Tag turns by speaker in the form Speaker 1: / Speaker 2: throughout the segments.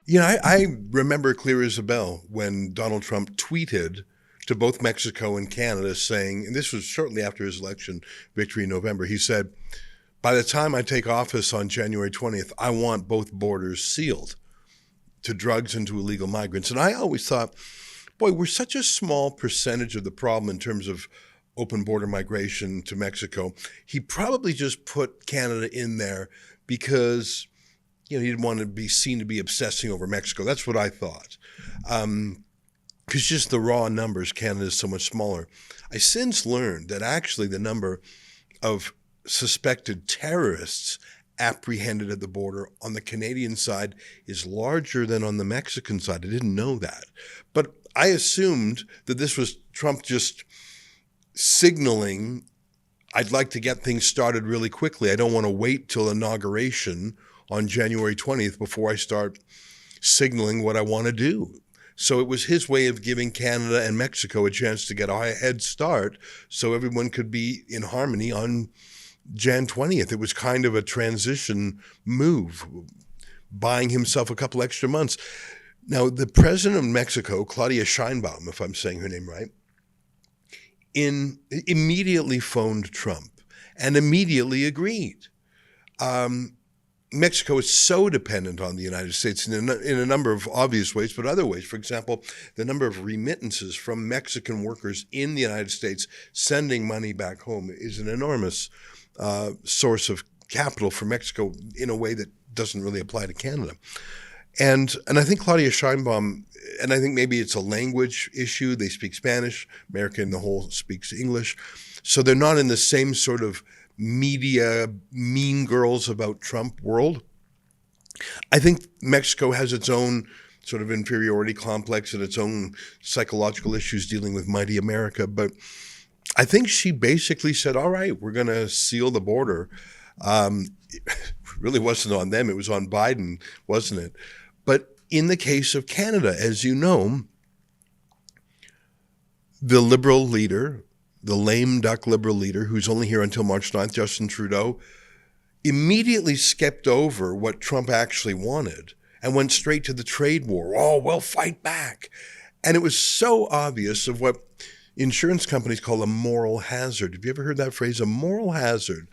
Speaker 1: I remember clear as a bell when Donald Trump tweeted to both Mexico and Canada saying, and this was shortly after his election victory in November, he said, by the time I take office on January 20th, I want both borders sealed to drugs and to illegal migrants. And I always thought, boy, we're such a small percentage of the problem in terms of open border migration to Mexico. He probably just put Canada in there because he didn't want to be seen to be obsessing over Mexico. That's what I thought. Because just the raw numbers, Canada is so much smaller. I since learned that actually the number of suspected terrorists apprehended at the border on the Canadian side is larger than on the Mexican side. I didn't know that. But I assumed that this was Trump just signaling, I'd like to get things started really quickly. I don't want to wait till inauguration on January 20th before I start signaling what I want to do. So it was his way of giving Canada and Mexico a chance to get a head start so everyone could be in harmony on Jan 20th. It was kind of a transition move, buying himself a couple extra months. Now, the president of Mexico, Claudia Sheinbaum, if I'm saying her name right, immediately phoned Trump and immediately agreed. Mexico is so dependent on the United States in a number of obvious ways, but other ways. For example, the number of remittances from Mexican workers in the United States sending money back home is an enormous source of capital for Mexico in a way that doesn't really apply to Canada. And I think Claudia Sheinbaum, and I think maybe it's a language issue. They speak Spanish. America in the whole speaks English. So they're not in the same sort of media mean girls about Trump world. I think Mexico has its own sort of inferiority complex and its own psychological issues dealing with mighty America. But I think she basically said, all right, we're going to seal the border. It really wasn't on them. It was on Biden, wasn't it? But in the case of Canada, as you know, the Liberal leader, the lame duck Liberal leader, who's only here until March 9th, Justin Trudeau, immediately skipped over what Trump actually wanted and went straight to the trade war. Oh, we'll fight back. And it was so obvious of what insurance companies call a moral hazard. Have you ever heard that phrase? A moral hazard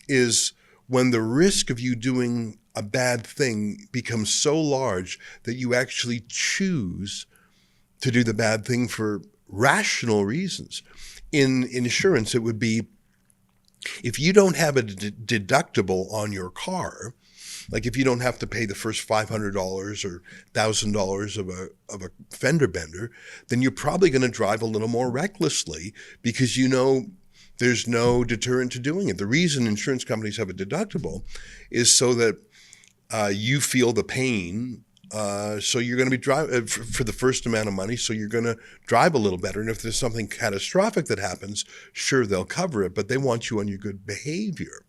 Speaker 1: is when the risk of you doing a bad thing becomes so large that you actually choose to do the bad thing for rational reasons. In insurance, it would be if you don't have a deductible on your car, like if you don't have to pay the first $500 or $1,000 of a fender bender, then you're probably going to drive a little more recklessly because you know there's no deterrent to doing it. The reason insurance companies have a deductible is so that you feel the pain. So you're going to be driving for the first amount of money. So you're going to drive a little better. And if there's something catastrophic that happens, sure, they'll cover it, but they want you on your good behavior.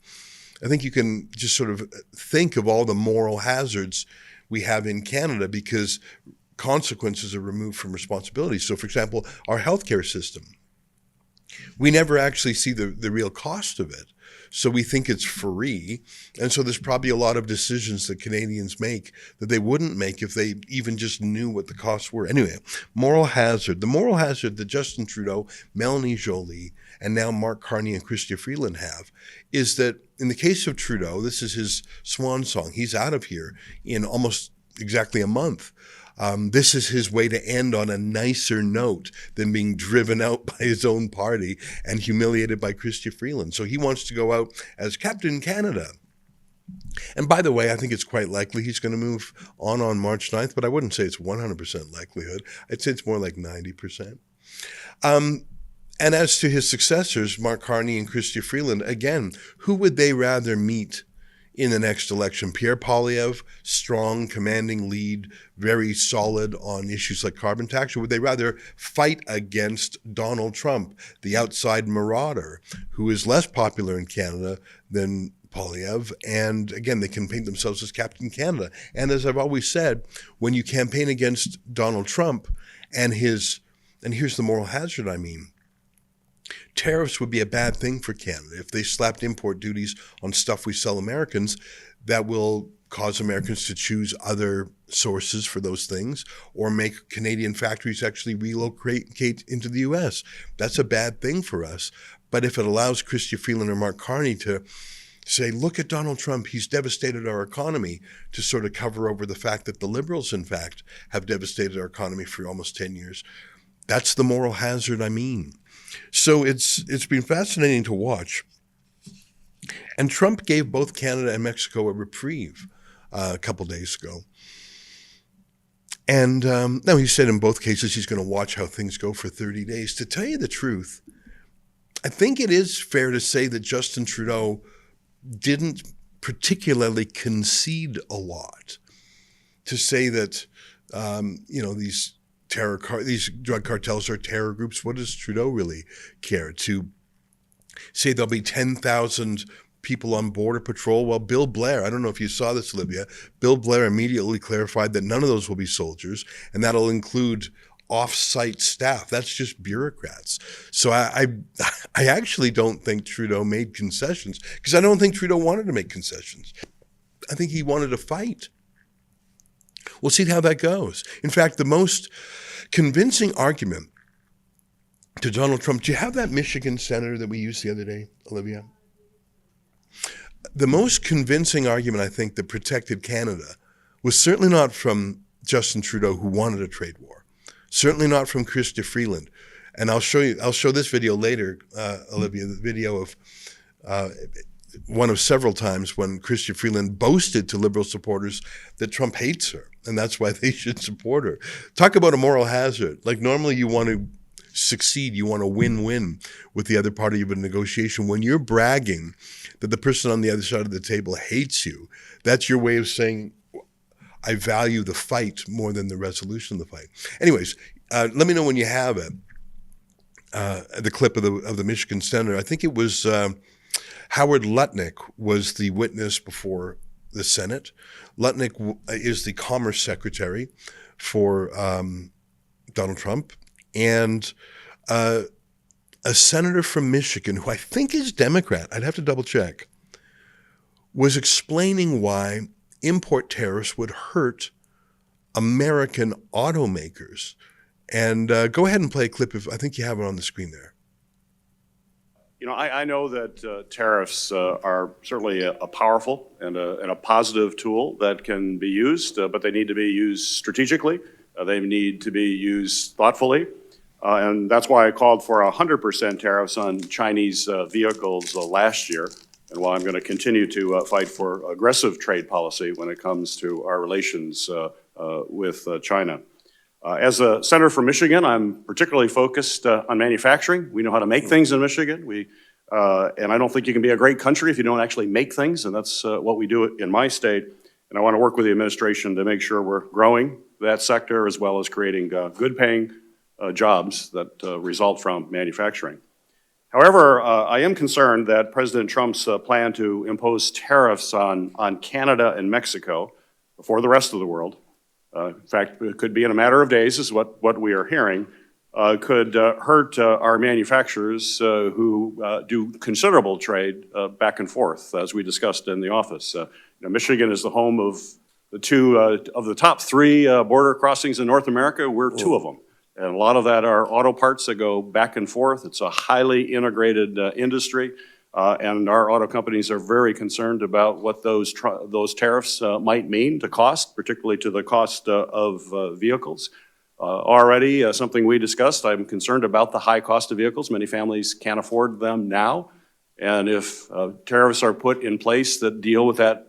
Speaker 1: I think you can just sort of think of all the moral hazards we have in Canada because consequences are removed from responsibility. So, for example, our healthcare system, we never actually see the real cost of it. So we think it's free. And so there's probably a lot of decisions that Canadians make that they wouldn't make if they even just knew what the costs were. Anyway, moral hazard. The moral hazard that Justin Trudeau, Melanie Joly, and now Mark Carney and Chrystia Freeland have is that in the case of Trudeau, this is his swan song. He's out of here in almost exactly a month. This is his way to end on a nicer note than being driven out by his own party and humiliated by Chrystia Freeland. So he wants to go out as Captain Canada. And by the way, I think it's quite likely he's going to move on March 9th, but I wouldn't say it's 100% likelihood. I'd say it's more like 90%. And as to his successors, Mark Carney and Chrystia Freeland, again, who would they rather meet in the next election? Pierre Poilievre, strong, commanding lead, very solid on issues like carbon tax, or would they rather fight against Donald Trump, the outside marauder, who is less popular in Canada than Poilievre? And again, they can paint themselves as Captain Canada. And as I've always said, when you campaign against Donald Trump and here's the moral hazard, tariffs would be a bad thing for Canada. If they slapped import duties on stuff we sell Americans, that will cause Americans to choose other sources for those things or make Canadian factories actually relocate into the U.S. That's a bad thing for us. But if it allows Chrystia Freeland or Mark Carney to say, look at Donald Trump, he's devastated our economy, to sort of cover over the fact that the Liberals, in fact, have devastated our economy for almost 10 years. That's the moral hazard I mean. So it's been fascinating to watch. And Trump gave both Canada and Mexico a reprieve a couple days ago. And now he said in both cases he's going to watch how things go for 30 days. To tell you the truth, I think it is fair to say that Justin Trudeau didn't particularly concede a lot. To say that, these these drug cartels are terror groups, what does Trudeau really care? To say there'll be 10,000 people on Border Patrol. Well, Bill Blair, I don't know if you saw this, Olivia, Bill Blair immediately clarified that none of those will be soldiers, and that'll include off-site staff. That's just bureaucrats. So I actually don't think Trudeau made concessions, because I don't think Trudeau wanted to make concessions. I think he wanted to fight. We'll see how that goes. In fact, the most convincing argument to Donald Trump, do you have that Michigan senator that we used the other day, Olivia? The most convincing argument, I think, that protected Canada was certainly not from Justin Trudeau, who wanted a trade war. Certainly not from Chrystia Freeland. And I'll show this video later, Olivia, the video of one of several times when Chrystia Freeland boasted to Liberal supporters that Trump hates her, and that's why they should support her. Talk about a moral hazard. Like, normally you want to succeed, you want to win-win with the other party of a negotiation. When you're bragging that the person on the other side of the table hates you, that's your way of saying, I value the fight more than the resolution of the fight. Anyways, let me know when you have it. The clip of the Michigan senator. I think it was Howard Lutnick was the witness before the Senate. Lutnick is the Commerce Secretary for Donald Trump, and a senator from Michigan, who I think is Democrat, I'd have to double check, was explaining why import tariffs would hurt American automakers. And go ahead and play a clip. I think you have it on the screen there.
Speaker 2: You know, I know that tariffs are certainly a powerful and a positive tool that can be used, but they need to be used strategically. They need to be used thoughtfully. And that's why I called for 100% tariffs on Chinese vehicles last year. And while I'm going to continue to fight for aggressive trade policy when it comes to our relations with China. As a senator from Michigan, I'm particularly focused on manufacturing. We know how to make things in Michigan. And I don't think you can be a great country if you don't actually make things, and that's what we do in my state. And I want to work with the administration to make sure we're growing that sector as well as creating good-paying jobs that result from manufacturing. However, I am concerned that President Trump's plan to impose tariffs on Canada and Mexico before the rest of the world, in fact, it could be in a matter of days, is what we are hearing, could hurt our manufacturers who do considerable trade back and forth, as we discussed in the office. Michigan is the home of the top three border crossings in North America. We're two of them. And a lot of that are auto parts that go back and forth. It's a highly integrated industry, and our auto companies are very concerned about what those tariffs might mean to cost, particularly to the cost of vehicles. Already, something we discussed, I'm concerned about the high cost of vehicles. Many families can't afford them now. And if tariffs are put in place that deal with that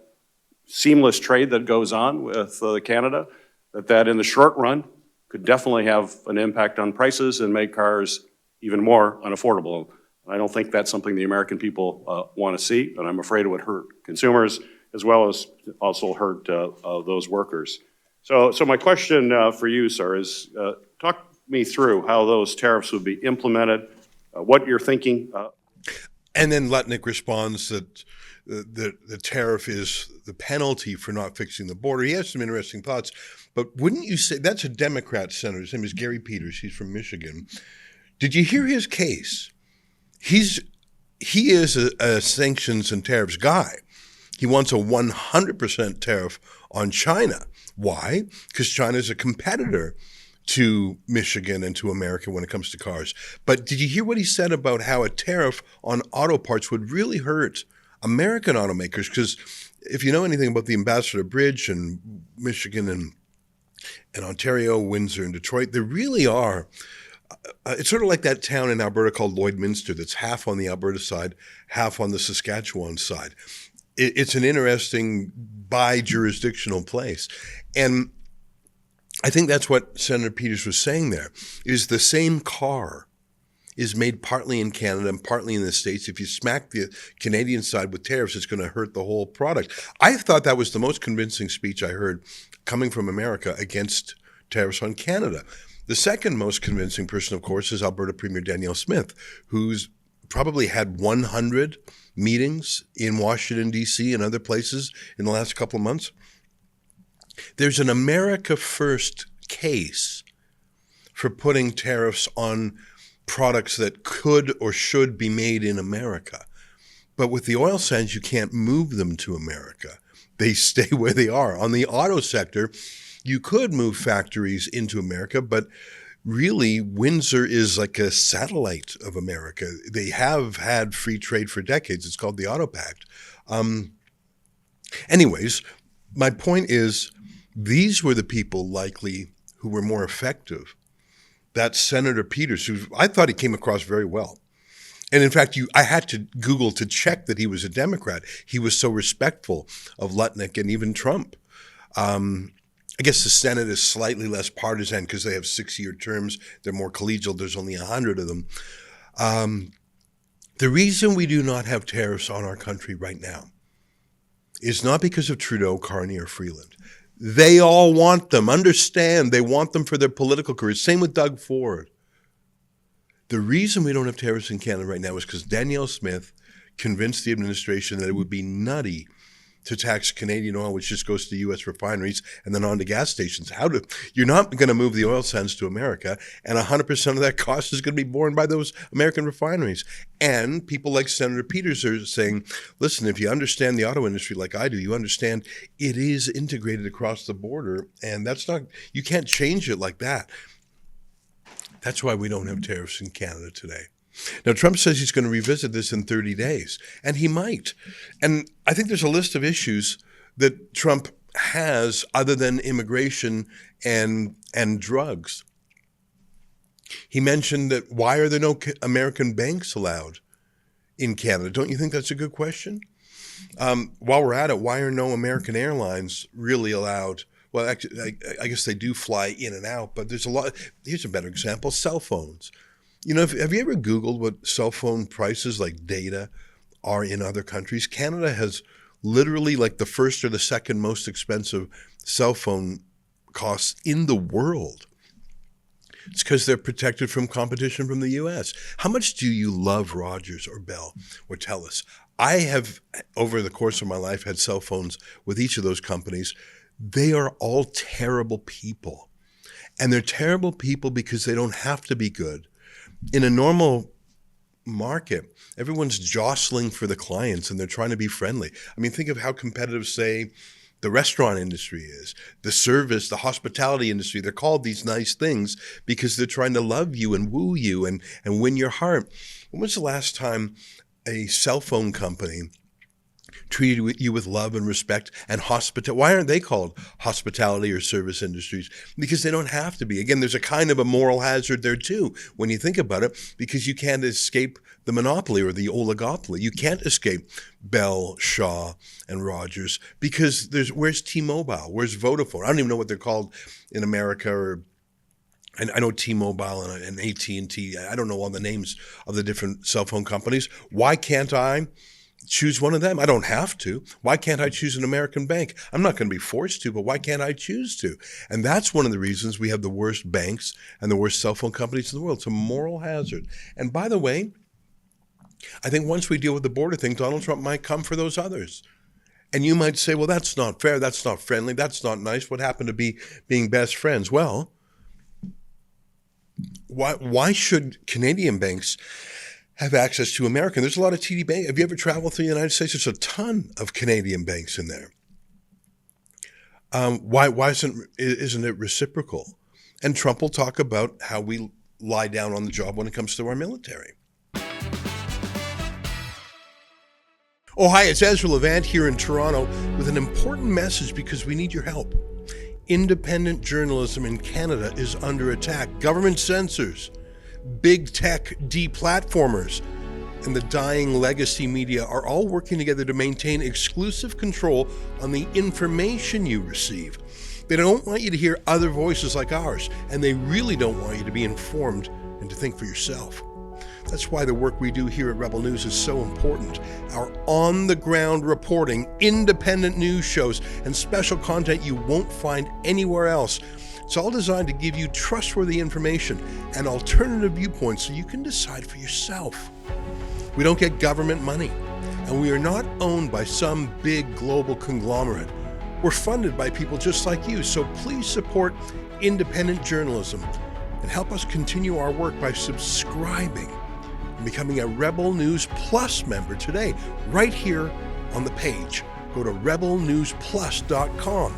Speaker 2: seamless trade that goes on with Canada, that in the short run could definitely have an impact on prices and make cars even more unaffordable. I don't think that's something the American people want to see, and I'm afraid it would hurt consumers as well as also hurt those workers. So my question for you, sir, is talk me through how those tariffs would be implemented, what you're thinking.
Speaker 1: And then Lutnick responds that the tariff is the penalty for not fixing the border. He has some interesting thoughts, but wouldn't you say, that's a Democrat senator, his name is Gary Peters, he's from Michigan. Did you hear his case? He is a sanctions and tariffs guy. He wants a 100% tariff on China. Why? Because China is a competitor to Michigan and to America when it comes to cars. But did you hear what he said about how a tariff on auto parts would really hurt American automakers? Because if you know anything about the Ambassador Bridge and Michigan and Ontario, Windsor and Detroit, there really are. It's sort of like that town in Alberta called Lloydminster that's half on the Alberta side, half on the Saskatchewan side. It's an interesting bi-jurisdictional place. And I think that's what Senator Peters was saying there, is the same car is made partly in Canada and partly in the States. If you smack the Canadian side with tariffs, it's going to hurt the whole product. I thought that was the most convincing speech I heard coming from America against tariffs on Canada. The second most convincing person, of course, is Alberta Premier Danielle Smith, who's probably had 100 meetings in Washington, D.C. and other places in the last couple of months. There's an America First case for putting tariffs on products that could or should be made in America. But with the oil sands, you can't move them to America. They stay where they are. On the auto sector, you could move factories into America, but really Windsor is like a satellite of America. They have had free trade for decades. It's called the Auto Pact. Anyways, my point is, these were the people likely who were more effective. That's Senator Peters, who I thought he came across very well. And in fact, I had to Google to check that he was a Democrat. He was so respectful of Lutnick and even Trump. I guess the Senate is slightly less partisan because they have 6-year terms. They're more collegial. There's only 100 of them. The reason we do not have tariffs on our country right now is not because of Trudeau, Carney, or Freeland. They all want them. Understand, they want them for their political careers. Same with Doug Ford. The reason we don't have tariffs in Canada right now is because Danielle Smith convinced the administration that it would be nutty to tax Canadian oil, which just goes to U.S. refineries and then on to gas stations. You're not going to move the oil sands to America, and 100% of that cost is going to be borne by those American refineries. And people like Senator Peters are saying, listen, if you understand the auto industry like I do, you understand it is integrated across the border, and you can't change it like that. That's why we don't have tariffs in Canada today. Now, Trump says he's going to revisit this in 30 days, and he might. And I think there's a list of issues that Trump has other than immigration and drugs. He mentioned that why are there no American banks allowed in Canada? Don't you think that's a good question? While we're at it, why are no American airlines really allowed? Well, actually, I guess they do fly in and out, but there's a lot. Here's a better example, cell phones. You know, have you ever Googled what cell phone prices like data are in other countries? Canada has literally like the first or the second most expensive cell phone costs in the world. It's because they're protected from competition from the U.S. How much do you love Rogers or Bell or TELUS? I have, over the course of my life, had cell phones with each of those companies. They are all terrible people. And they're terrible people because they don't have to be good. In a normal market, everyone's jostling for the clients and they're trying to be friendly. I mean, think of how competitive, say, the restaurant industry is, the service, the hospitality industry. They're called these nice things because they're trying to love you and woo you and win your heart. When was the last time a cell phone company treated you with love and respect and hospitality? Why aren't they called hospitality or service industries? Because they don't have to be. Again, there's a kind of a moral hazard there too when you think about it, because you can't escape the monopoly or the oligopoly. You can't escape Bell, Shaw, and Rogers because where's T-Mobile? Where's Vodafone? I don't even know what they're called in America. And I know T-Mobile and AT&T. I don't know all the names of the different cell phone companies. Why can't I choose one of them? I don't have to. Why can't I choose an American bank? I'm not going to be forced to, but why can't I choose to? And that's one of the reasons we have the worst banks and the worst cell phone companies in the world. It's a moral hazard. And by the way, I think once we deal with the border thing, Donald Trump might come for those others. And you might say, well, that's not fair. That's not friendly. That's not nice. What happened to being best friends? Well, why should Canadian banks have access to America. And there's a lot of TD Bank. Have you ever traveled through the United States? There's a ton of Canadian banks in there. Why isn't it reciprocal? And Trump will talk about how we lie down on the job when it comes to our military. Oh, hi, it's Ezra Levant here in Toronto with an important message because we need your help. Independent journalism in Canada is under attack. Government censors, big tech deplatformers, and the dying legacy media are all working together to maintain exclusive control on the information you receive. They don't want you to hear other voices like ours, and they really don't want you to be informed and to think for yourself. That's why the work we do here at Rebel News is so important. Our on-the-ground reporting, independent news shows, and special content you won't find anywhere else. It's all designed to give you trustworthy information and alternative viewpoints so you can decide for yourself. We don't get government money, and we are not owned by some big global conglomerate. We're funded by people just like you, so please support independent journalism and help us continue our work by subscribing and becoming a Rebel News Plus member today, right here on the page. Go to rebelnewsplus.com.